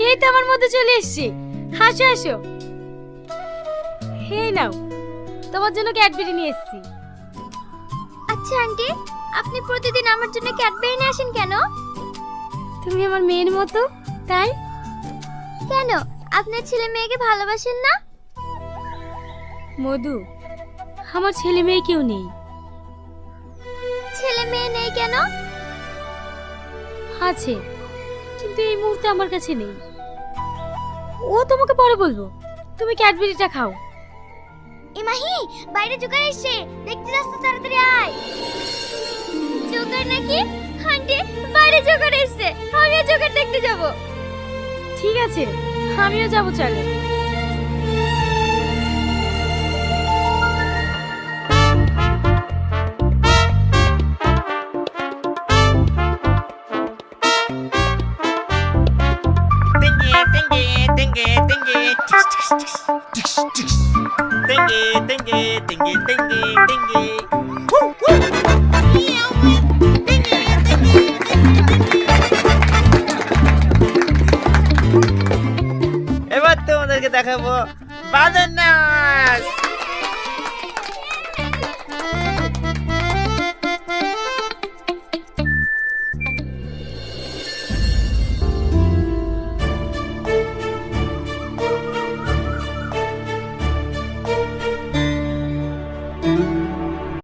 এই তো আমার মধ্যে চলে এসছি। হাসো হাসো। হে নাও, তোমার জন্য ক্যাডবেরি নিয়ে এসেছি। আচ্ছা আন্টি, আপনি প্রতিদিন আমার জন্য ক্যাডবেরি নিয়ে আসেন কেন? তুমি আমার মেয়ের মতো, তাই। কেন, আপনার ছেলে মেয়েকে ভালোবাসেন না? মধু, আমার ছেলে মেয়ে কেউ নেই। ছেলে মেয়ে নেই কেন? আছে, কিন্তু এই মুহূর্তে আমার কাছে নেই। ও তোমাকে পরে বলবো, তুমি ক্যাডবেরিটা খাও। ইমাহি, বাইরে জোগাড় এসে, দেখতে যাস তো, তাড়াতাড়ি আয়। জোগাড় নাকি? আন্টি, বাইরে জোগাড় এসে, আমিও জোগাড় দেখতে যাব। ঠিক আছে, আমিও যাবো, চলো। এবার তোমাদেরকে দেখাবো বাঁদর নাচ।